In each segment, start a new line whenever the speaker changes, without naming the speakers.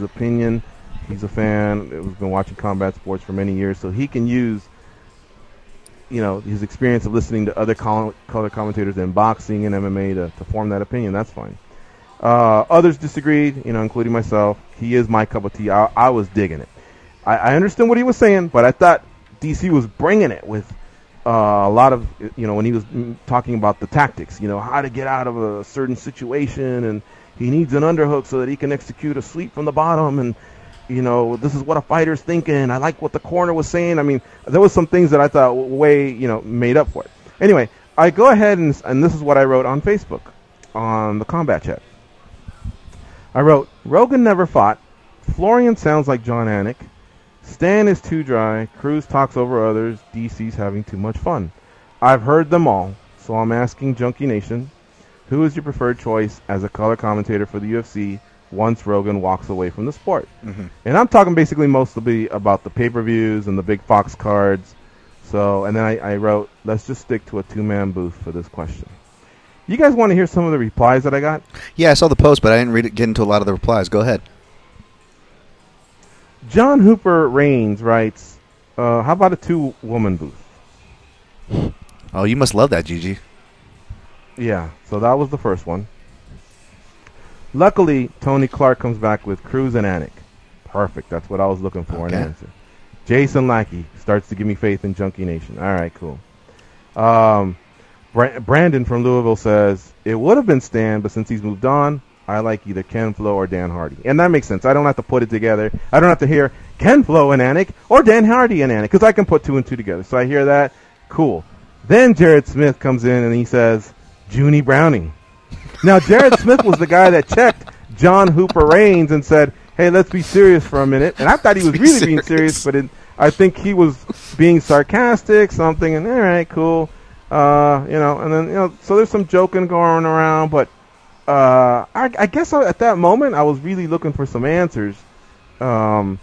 his opinion. He's a fan. He's been watching combat sports for many years, so he can use, his experience of listening to other color commentators in boxing and MMA to form that opinion. That's fine. Others disagreed, including myself. He is my cup of tea. I was digging it. I understand what he was saying, but I thought DC was bringing it with a lot of, when he was talking about the tactics, how to get out of a certain situation, and he needs an underhook so that he can execute a sweep from the bottom, and this is what a fighter's thinking. I like what the corner was saying. I mean, there was some things that I thought way, made up for it. Anyway, I go ahead and this is what I wrote on Facebook, on the combat chat. I wrote, Rogan never fought. Florian sounds like John Anik. Stan is too dry. Cruz talks over others. DC's having too much fun. I've heard them all, so I'm asking Junkie Nation, who is your preferred choice as a color commentator for the UFC once Rogan walks away from the sport? Mm-hmm. And I'm talking basically mostly about the pay-per-views and the big Fox cards. So, and then I wrote, let's just stick to a two-man booth for this question. You guys want to hear some of the replies that I got?
Yeah, I saw the post, but I didn't get into a lot of the replies. Go ahead.
John Hooper Reigns writes, how about a two-woman booth?
Oh, you must love that, Gigi.
Yeah, so that was the first one. Luckily, Tony Clark comes back with Cruz and Anik. Perfect. That's what I was looking for, an answer. Jason Lackey starts to give me faith in Junkie Nation. All right, cool. Brandon from Louisville says, it would have been Stan, but since he's moved on, I like either Ken Flo or Dan Hardy. And that makes sense. I don't have to put it together. I don't have to hear Ken Flo and Anik or Dan Hardy and Anik, because I can put two and two together. So I hear that. Cool. Then Jared Smith comes in and he says, Junie Browning. Now, Jared Smith was the guy that checked John Hooper Reigns and said, hey, let's be serious for a minute. And I thought he was really being serious, but I think he was being sarcastic, something, and all right, cool. And then, so there's some joking going around, but I guess at that moment I was really looking for some answers. Aaron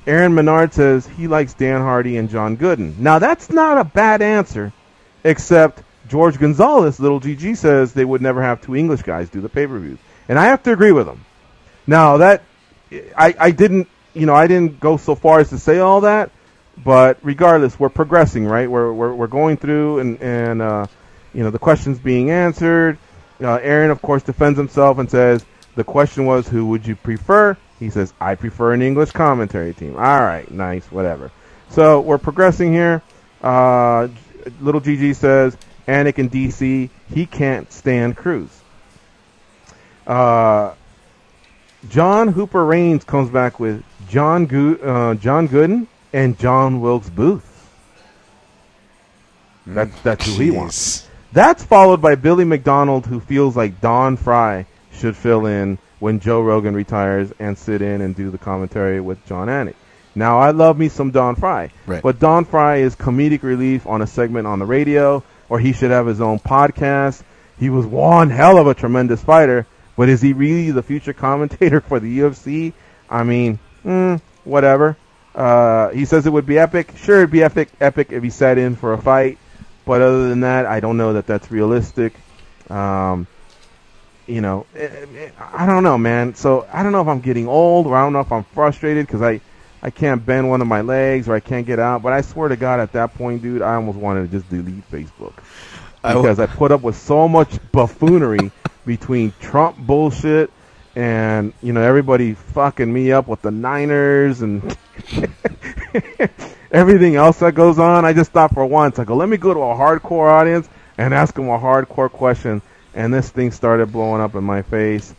Menard says he likes Dan Hardy and John Gooden. Now, that's not a bad answer, except George Gonzalez, little GG, says they would never have two English guys do the pay-per-views. And I have to agree with him. Now, that I didn't go so far as to say all that, but regardless, we're progressing, right? We're going through, and the questions being answered. Aaron, of course, defends himself and says the question was, who would you prefer? He says, I prefer an English commentary team. All right, nice, whatever. So we're progressing here. Little GG says, Anik and DC, he can't stand Cruz. John Hooper Reigns comes back with John Gooden and John Wilkes Booth. That's who he wants. That's followed by Billy McDonald, who feels like Don Fry should fill in when Joe Rogan retires and sit in and do the commentary with John Anik. Now, I love me some Don Fry, right, but Don Fry is comedic relief on a segment on the radio, or he should have his own podcast. He was one hell of a tremendous fighter, but is he really the future commentator for the UFC? I mean, whatever. He says it would be epic. Sure, it'd be epic if he sat in for a fight. But other than that, I don't know that that's realistic. I don't know, man. So I don't know if I'm getting old, or I don't know if I'm frustrated because I can't bend one of my legs, or I can't get out. But I swear to God, at that point, dude, I almost wanted to just delete Facebook. Because I put up with so much buffoonery between Trump bullshit and, everybody fucking me up with the Niners and everything else that goes on. I just thought for once, I go, let me go to a hardcore audience and ask them a hardcore question. And this thing started blowing up in my face.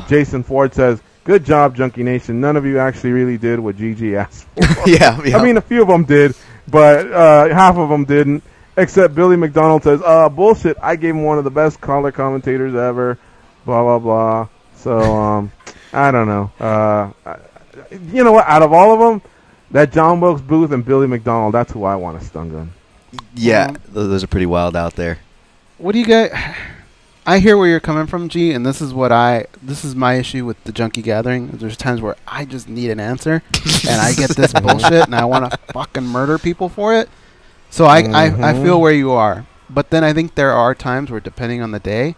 Jason Ford says, good job, Junkie Nation. None of you actually really did what GG asked for. Yeah. I mean, a few of them did, but half of them didn't. Except Billy McDonald says, bullshit, I gave him one of the best color commentators ever, blah, blah, blah. So, I don't know. You know what? Out of all of them, that John Wilkes Booth and Billy McDonald, that's who I want to stun gun.
Yeah, those are pretty wild out there.
What do you get? I hear where you're coming from, G, and this is my issue with the Junkie Gathering. There's times where I just need an answer, and I get this bullshit, and I want to fucking murder people for it. So I feel where you are. But then I think there are times where, depending on the day,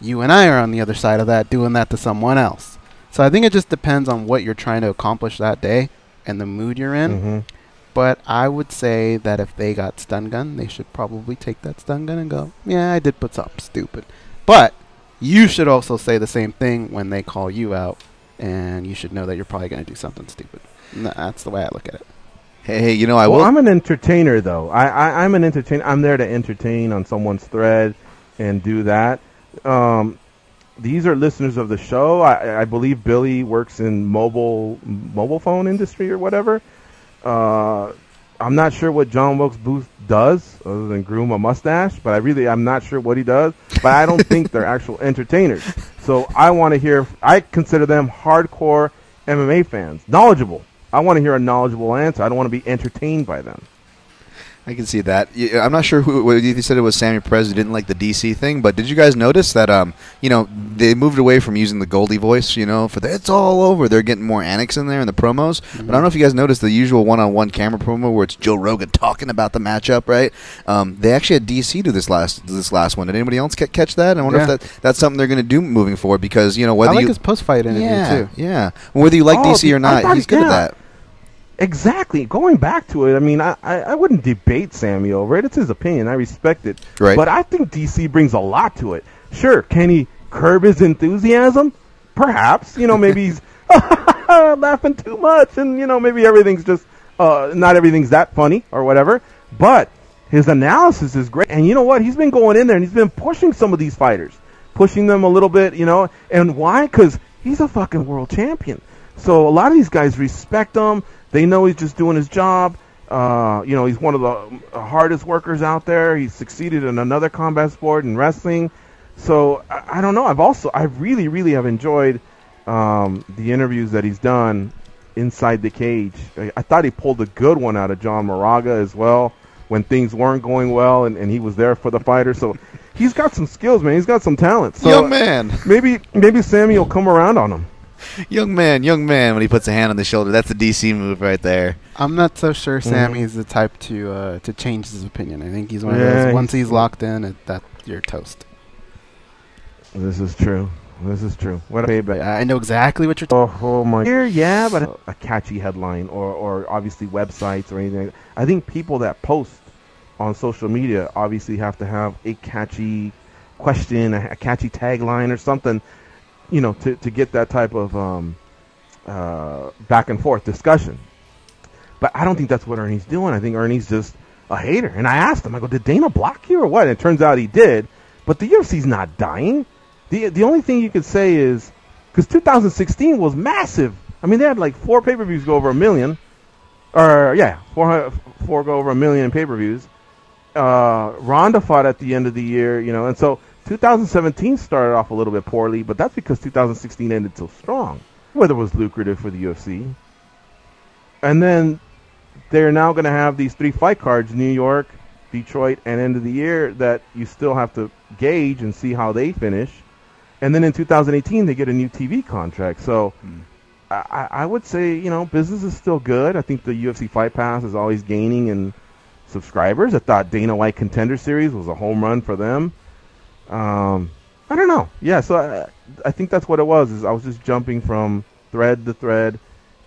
you and I are on the other side of that, doing that to someone else. So I think it just depends on what you're trying to accomplish that day and the mood you're in.
Mm-hmm.
But I would say that if they got stun gun, they should probably take that stun gun and go, yeah, I did put something stupid. But you should also say the same thing when they call you out, and you should know that you're probably going to do something stupid. And that's the way I look at it.
Hey, you know, I will.
I'm an entertainer, though. I'm an entertainer. I'm there to entertain on someone's thread and do that. These are listeners of the show. I believe Billy works in mobile phone industry or whatever. I'm not sure what John Wilkes Booth does other than groom a mustache, but I'm not sure what he does. But I don't think they're actual entertainers. So I want to hear. I consider them hardcore MMA fans, knowledgeable. I want to hear a knowledgeable answer. I don't want to be entertained by them.
I can see that. I'm not sure who you said it was. Sammy Perez who didn't like the DC thing, but did you guys notice that? They moved away from using the Goldie voice. For the "it's all over." They're getting more annex in there in the promos. Mm-hmm. But I don't know if you guys noticed the usual one-on-one camera promo where it's Joe Rogan talking about the matchup, right? They actually had DC do this last one. Did anybody else catch that? I wonder if that's something they're going to do moving forward because whether
I like his post-fight interview too.
Yeah, whether you like DC or not, he's good at that.
Exactly. Going back to it, I mean, I wouldn't debate Sammy over it. It's his opinion. I respect it.
Right.
But I think DC brings a lot to it. Sure, can he curb his enthusiasm? Perhaps. Maybe he's laughing too much, and, maybe everything's just, not everything's that funny or whatever. But his analysis is great. And you know what? He's been going in there, and he's been pushing some of these fighters. Pushing them a little bit, And why? Because he's a fucking world champion. So a lot of these guys respect him. They know he's just doing his job. He's one of the hardest workers out there. He's succeeded in another combat sport in wrestling. So I don't know. I really, really have enjoyed the interviews that he's done inside the cage. I thought he pulled a good one out of John Moraga as well when things weren't going well, and he was there for the fighter. So he's got some skills, man. He's got some talent. So
young man.
Maybe Sammy will come around on him.
Young man, when he puts a hand on the shoulder, that's a DC move right there.
I'm not so sure Sammy's the type to change his opinion. I think he's one of those, once he's locked in, you're toast.
This is true. What a payback.
I know exactly what you're talking about.
Oh my. Yeah, but a catchy headline or obviously websites or anything. I think people that post on social media obviously have to have a catchy question, a catchy tagline or something. To get that type of back and forth discussion. But I don't think that's what Ernie's doing. I think Ernie's just a hater. And I asked him, I go, did Dana block you or what? And it turns out he did. But the UFC's not dying. The only thing you could say is, because 2016 was massive. I mean, they had like 4 pay-per-views go over 1 million. Four go over 1 million in pay-per-views. Ronda fought at the end of the year, and so 2017 started off a little bit poorly, but that's because 2016 ended so strong. Whether it was lucrative for the UFC. And then they're now going to have these 3 fight cards, New York, Detroit, and end of the year, that you still have to gauge and see how they finish. And then in 2018, they get a new TV contract. So I would say, business is still good. I think the UFC Fight Pass is always gaining in subscribers. I thought Dana White Contender Series was a home run for them. I don't know. Yeah, so I think that's what it was. Is I was just jumping from thread to thread,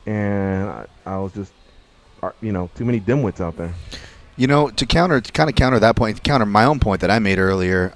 and I was just, too many dimwits out there.
To counter that point, counter my own point that I made earlier,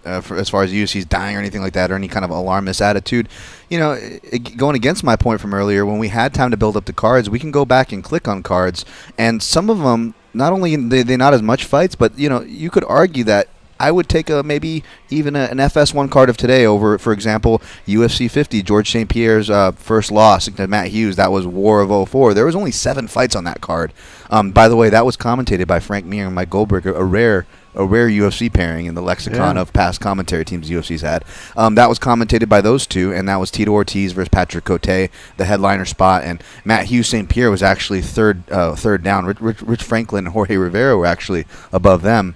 as far as UFC's dying or anything like that, or any kind of alarmist attitude, going against my point from earlier, when we had time to build up the cards, we can go back and click on cards, and some of them, not only they not as much fights, but you could argue that I would take maybe even an FS1 card of today over, for example, UFC 50, George St. Pierre's first loss to Matt Hughes. That was War of 04. There was only 7 fights on that card. By the way, that was commentated by Frank Mir and Mike Goldberg, a rare UFC pairing in the lexicon of past commentary teams UFC's had. That was commentated by those two, and that was Tito Ortiz versus Patrick Cote, the headliner spot. And Matt Hughes St. Pierre was actually third down. Rich Franklin and Jorge Rivera were actually above them.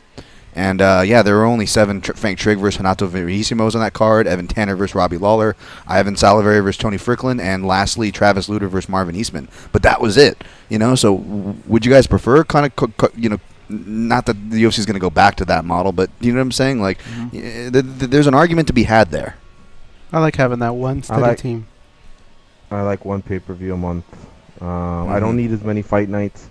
And, there were only 7 Frank Trigg versus Renato Verissimos on that card, Evan Tanner versus Robbie Lawler, Ivan Saliveri versus Tony Fricklin, and lastly, Travis Lutter versus Marvin Eastman. But that was it, So would you guys prefer not that the UFC is going to go back to that model, but you know what I'm saying? Like, there's an argument to be had there.
I like having that one steady team.
I like one pay-per-view a month. I don't need as many fight nights.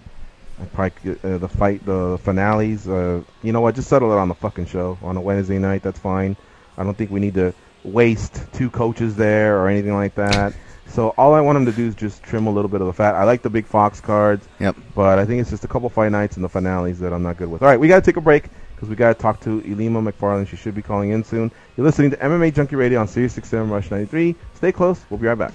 I probably get, the finales. You know what? Just settle it on the fucking show on a Wednesday night. That's fine. I don't think we need to waste 2 coaches there or anything like that. So all I want him to do is just trim a little bit of the fat. I like the big Fox cards.
Yep.
But I think it's just a couple fight nights and the finales that I'm not good with. All right, we got to take a break because we got to talk to Ilima MacFarlane. She should be calling in soon. You're listening to MMA Junkie Radio on Sirius 67 Rush 93. Stay close. We'll be right back.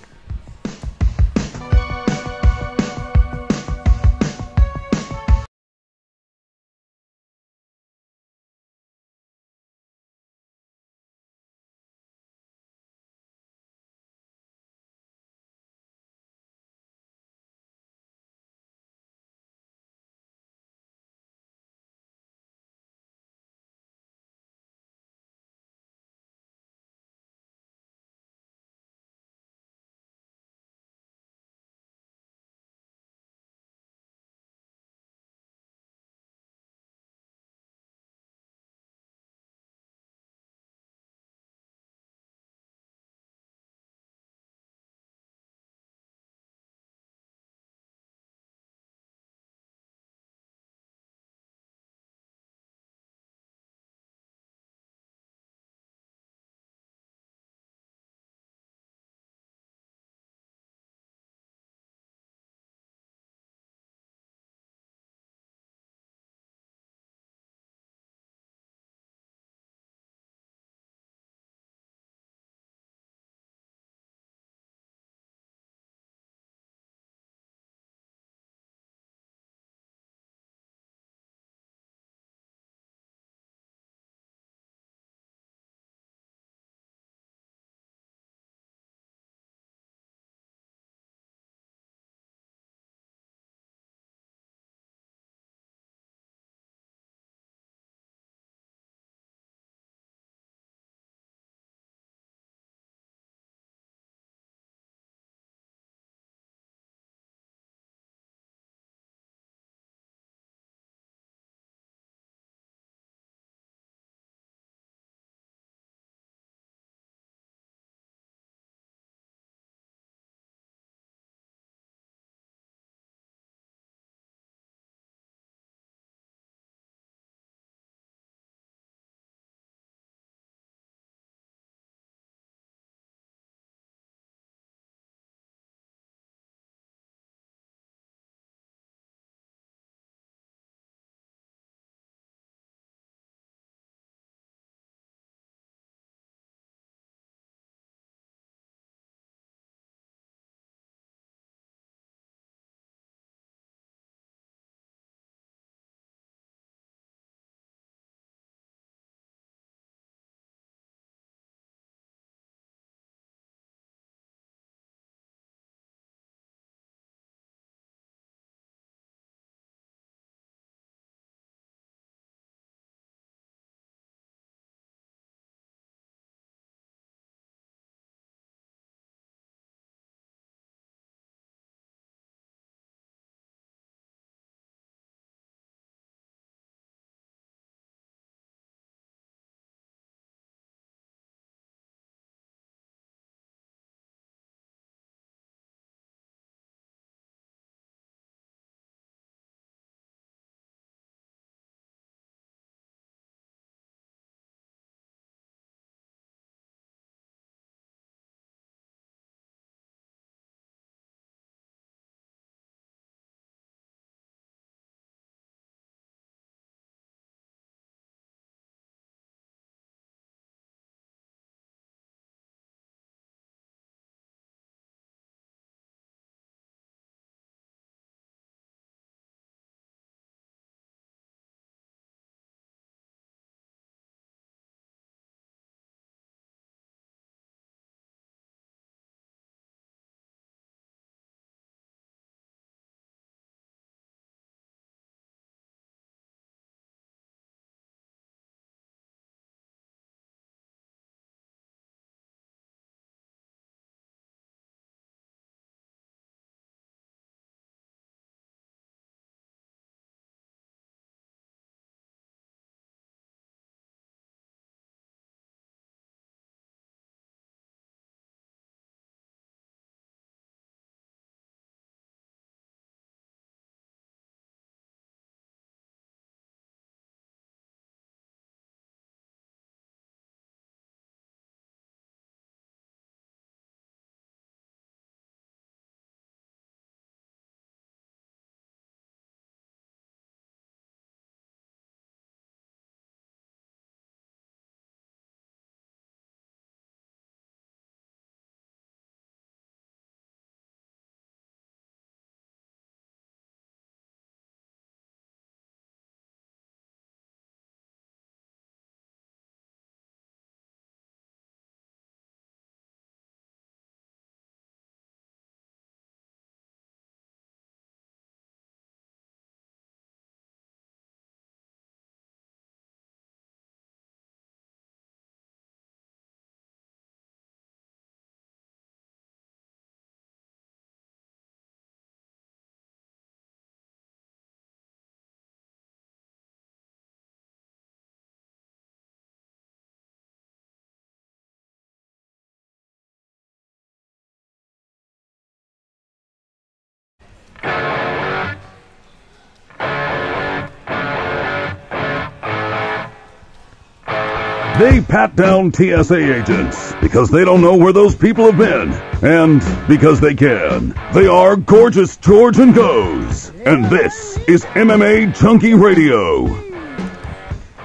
They pat down TSA agents because they don't know where those people have been, and because they can. They are Gorgeous George and Goes, and this is MMA Junkie Radio.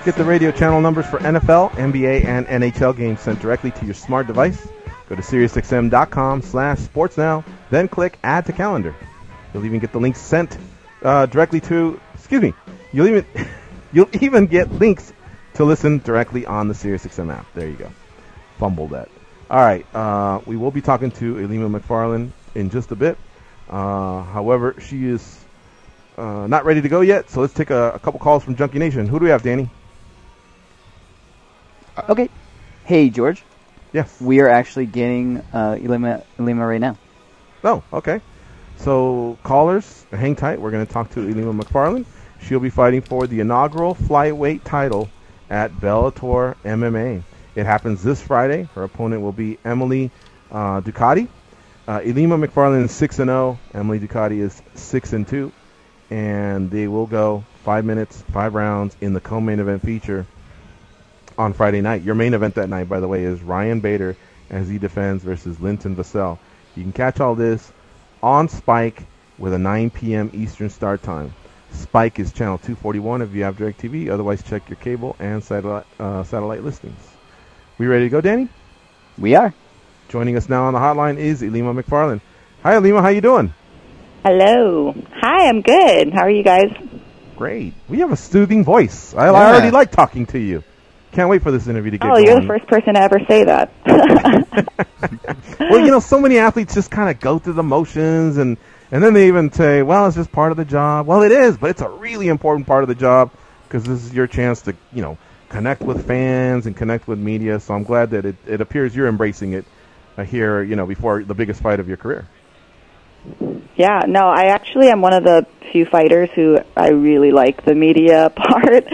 Get the radio channel numbers for NFL, NBA, and NHL games sent directly to your smart device. Go to SiriusXM.com/sportsnow, then click Add to Calendar. You'll even get the links sent directly to. You'll even get links to listen directly on the SiriusXM app. There you go. Fumbled that. All right. We will be talking to Ilima MacFarlane in just a bit. However, she is not ready to go yet, so let's take a couple calls from Junkie Nation. Who do we have, Danny?
Okay. Hey, George.
Yes.
We are actually getting Ilima right now.
Oh, okay. So, callers, hang tight. We're going to talk to Ilima MacFarlane. She'll be fighting for the inaugural flyweight title at Bellator MMA. It happens this Friday. Her opponent will be Emily Ducati. Ilima MacFarlane is 6-0. Emily Ducati is 6-2. And they will go 5 minutes, 5 rounds in the co-main event feature on Friday night. Your main event that night, by the way, is Ryan Bader as he defends versus Linton Vassell. You can catch all this on Spike with a 9 p.m. Eastern start time. Spike is channel 241 if you have DirecTV. Otherwise, check your cable and satellite listings. We ready to go, Danny?
We are.
Joining us now on the hotline is Ilima MacFarlane. Hi, Ilima. How you doing?
Hello. Hi, I'm good. How are you guys?
Great. We have a soothing voice. I already like talking to you. Can't wait for this interview to get going.
Oh, you're the first person to ever say that.
Well, so many athletes just kind of go through the motions, and then they even say, well, it's just part of the job. Well, it is, but it's a really important part of the job because this is your chance to, connect with fans and connect with media. So I'm glad that it appears you're embracing it here, before the biggest fight of your career.
Yeah, no, I actually am one of the few fighters who I really like the media part.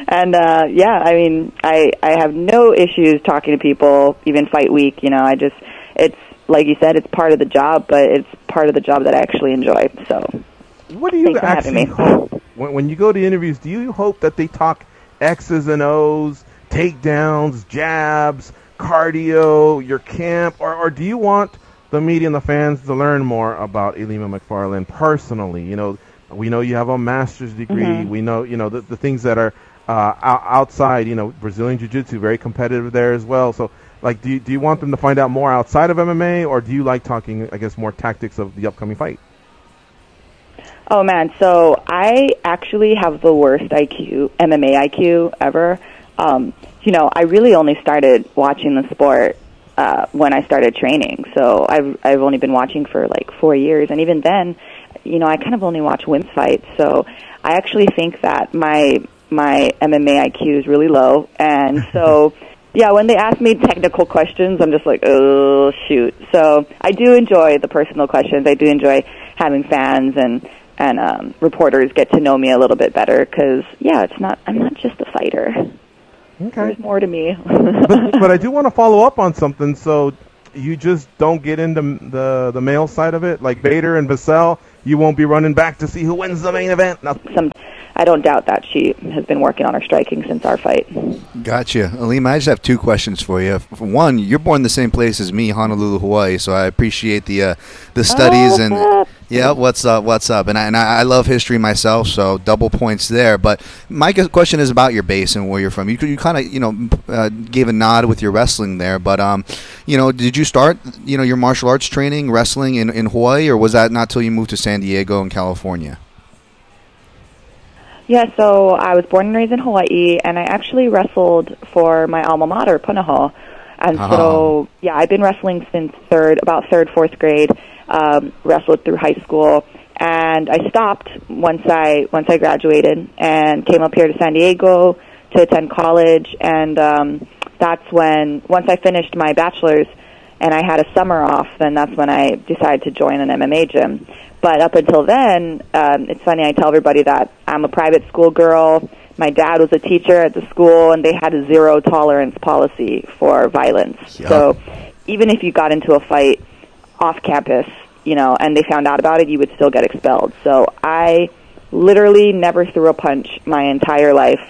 And, I have no issues talking to people, even fight week. It's, like you said, it's part of the job, but it's part of the job that I actually enjoy. So,
what do you actually hope? When you go to interviews, do you hope that they talk X's and O's, takedowns, jabs, cardio, your camp, or do you want the media and the fans to learn more about Ilima MacFarlane personally? We know you have a master's degree. Mm-hmm. We know, the things that are outside, Brazilian Jiu-Jitsu, very competitive there as well. So, do you want them to find out more outside of MMA, or do you like talking, I guess, more tactics of the upcoming fight?
Oh, man. So I actually have the worst MMA IQ ever. I really only started watching the sport when I started training. So I've only been watching for 4 years. And even then, I kind of only watch women's fights. So I actually think that my MMA IQ is really low. And so, yeah, when they ask me technical questions, I'm just like, oh, shoot. So I do enjoy the personal questions. I do enjoy having fans and reporters get to know me a little bit better because, yeah, I'm not just a fighter. Okay. There's more to me.
but I do want to follow up on something. So you just don't get into the male side of it? Like Bader and Vassell, you won't be running back to see who wins the main event?
I don't doubt that. She has been working on her striking since our fight.
Gotcha. Alima, I just have 2 questions for you. For one, you're born in the same place as me, Honolulu, Hawaii, so I appreciate the studies.
What's up?
Yeah, what's up? And I love history myself, so double points there. But my question is about your base and where you're from. You kind of, gave a nod with your wrestling there. But, did you start, your martial arts training, wrestling in Hawaii, or was that not till you moved to San Diego and California?
Yeah, so I was born and raised in Hawaii, and I actually wrestled for my alma mater, Punahou. And so, yeah, I've been wrestling since about third, fourth grade, wrestled through high school, and I stopped once I graduated and came up here to San Diego to attend college, and that's when, once I finished my bachelor's and I had a summer off, then that's when I decided to join an MMA gym. But up until then, it's funny, I tell everybody that I'm a private school girl. My dad was a teacher at the school, and they had a zero tolerance policy for violence. Yep. So even if you got into a fight off campus, and they found out about it, you would still get expelled. So I literally never threw a punch my entire life.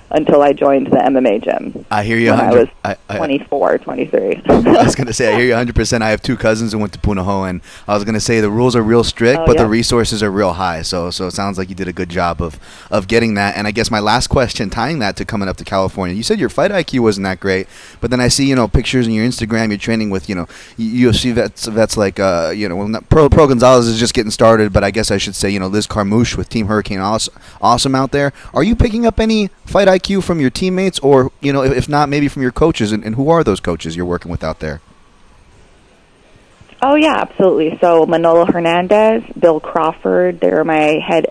until I joined the MMA gym.
I hear you.
When I
100.
was 24, 23.
I was going to say, I hear you 100%. I have two cousins who went to Punahou, and I was going to say the rules are real strict, but the resources are real high. So it sounds like you did a good job of getting that. And I guess my last question, tying that to coming up to California, you said your fight IQ wasn't that great, but then I see, pictures on your Instagram, you're training with, UFC vets like, not Pro Gonzalez is just getting started, but I guess I should say, Liz Carmouche with Team Hurricane Awesome out there. Are you picking up any fight IQ from your teammates, or if not, maybe from your coaches? And who are those coaches you're working with out there?
Oh yeah, absolutely. So Manolo Hernandez, Bill Crawford, they're my head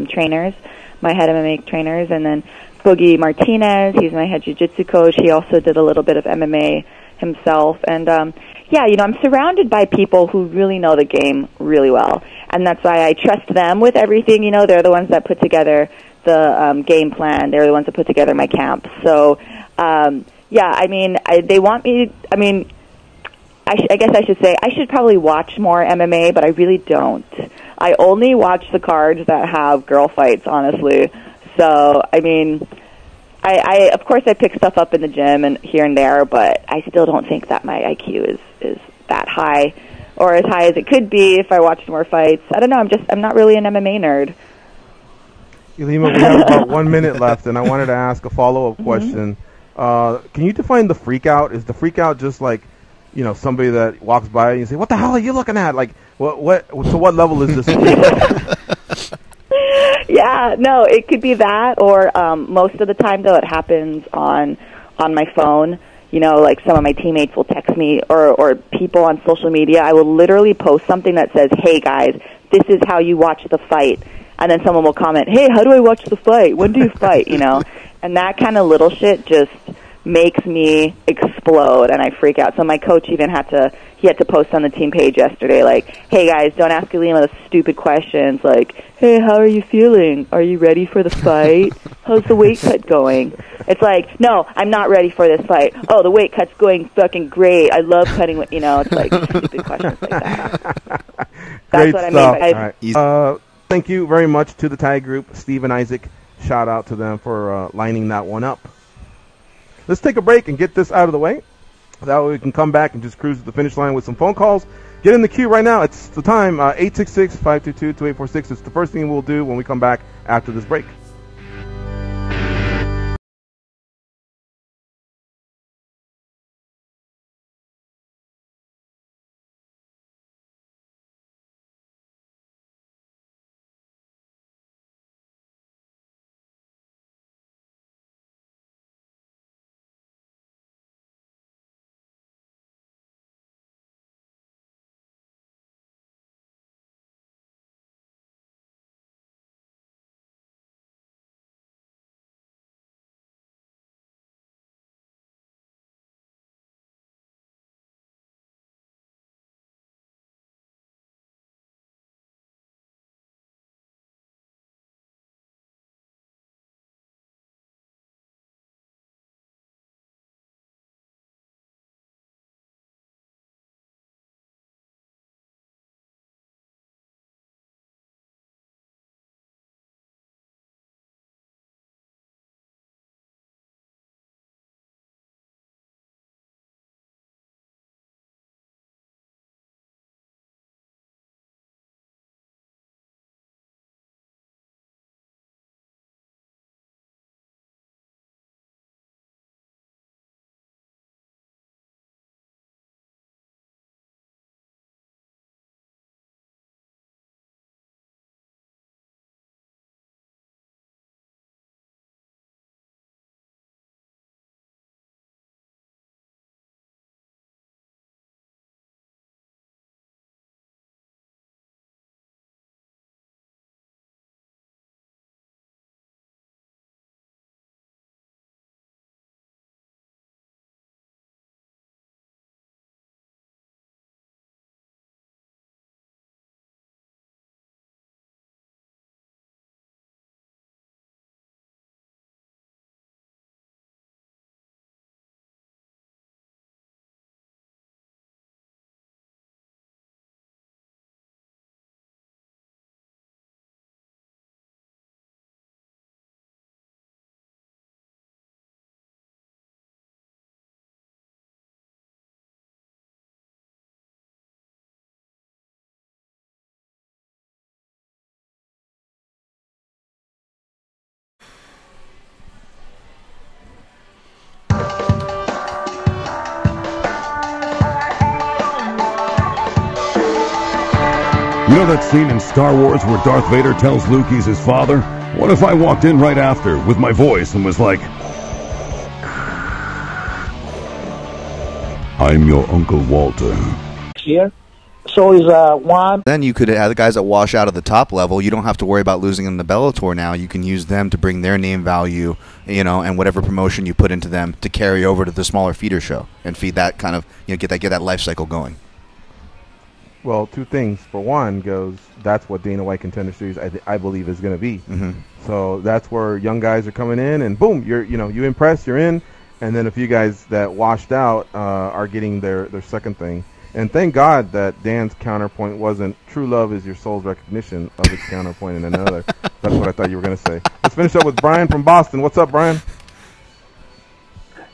trainers, my head MMA trainers, and then Boogie Martinez, he's my head jiu-jitsu coach. He also did a little bit of MMA himself, and I'm surrounded by people who really know the game really well, and that's why I trust them with everything. They're the ones that put together the game plan. They're the ones that put together my camp. So, they want me. I guess I should say I should probably watch more MMA, but I really don't. I only watch the cards that have girl fights, honestly. So, I of course I pick stuff up in the gym and here and there, but I still don't think that my IQ is that high, or as high as it could be if I watched more fights. I don't know. I'm not really an MMA nerd.
Ilima, we have about 1 minute left, and I wanted to ask a follow-up question. Can you define the freak out? Is the freak out just like, somebody that walks by and you say, "What the hell are you looking at?" Like, what? To what level is this freak out?
Yeah, no, it could be that, or most of the time, though, it happens on my phone. Like some of my teammates will text me, or people on social media. I will literally post something that says, "Hey, guys, this is how you watch the fight." And then someone will comment, "Hey, how do I watch the fight? When do you fight?" And that kind of little shit just makes me explode, and I freak out. So my coach even had to post on the team page yesterday, like, "Hey guys, don't ask Ilima the stupid questions, like, hey, how are you feeling? Are you ready for the fight? How's the weight cut going?" It's like, no, I'm not ready for this fight. Oh, the weight cut's going fucking great. I love cutting, it's like stupid questions like that. That's what I mean.
All right. Thank you very much to the tag group, Steve and Isaac. Shout out to them for lining that one up. Let's take a break and get this out of the way. That way we can come back and just cruise to the finish line with some phone calls. Get in the queue right now. It's the time, 866-522-2846. It's the first thing we'll do when we come back after this break.
You know that scene in Star Wars where Darth Vader tells Luke he's his father? What if I walked in right after with my voice and was like, I'm your Uncle Walter.
Here. So is one.
Then you could have the guys that wash out of the top level. You don't have to worry about losing them to Bellator now. You can use them to bring their name value, you know, and whatever promotion you put into them to carry over to the smaller feeder show and feed that kind of, you know, get that life cycle going.
Well, two things. For one, that's what Dana White Contender Series I believe is going to be.
Mm-hmm.
So that's where young guys are coming in, and boom, you impress, you're in, and then a few guys that washed out are getting their second thing. And thank God that Dan's counterpoint wasn't true love is your soul's recognition of its counterpoint in another. That's what I thought you were going to say. Let's finish up with Brian from Boston. What's up, Brian?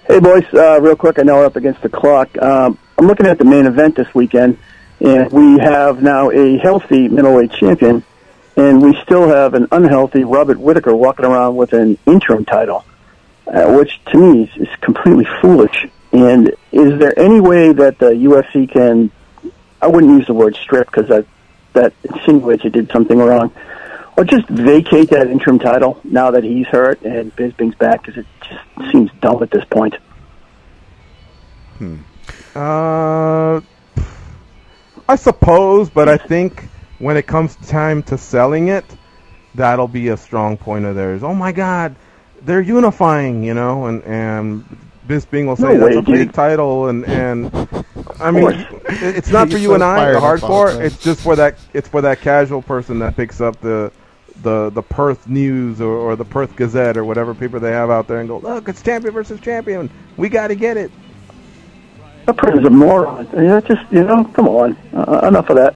Hey, boys. Real quick, I know we're up against the clock. I'm looking at the main event this weekend, and we have now a healthy middleweight champion, and we still have an unhealthy Robert Whittaker walking around with an interim title, which to me is completely foolish. And is there any way that the UFC can, I wouldn't use the word strip because that insinuates you did something wrong, or just vacate that interim title now that he's hurt and Bisping's back, because it just seems dumb at this point.
I suppose, but I think when it comes time to selling it, that'll be a strong point of theirs. Oh my God, they're unifying, you know, and Bisping will say that's a fake title, and I mean, it's not for you and I, the hardcore. It's just for that casual person that picks up the Perth News or the Perth Gazette or whatever paper they have out there and go, look, it's champion versus champion. We got to get it.
That person's a moron. Just, come on. Enough of that.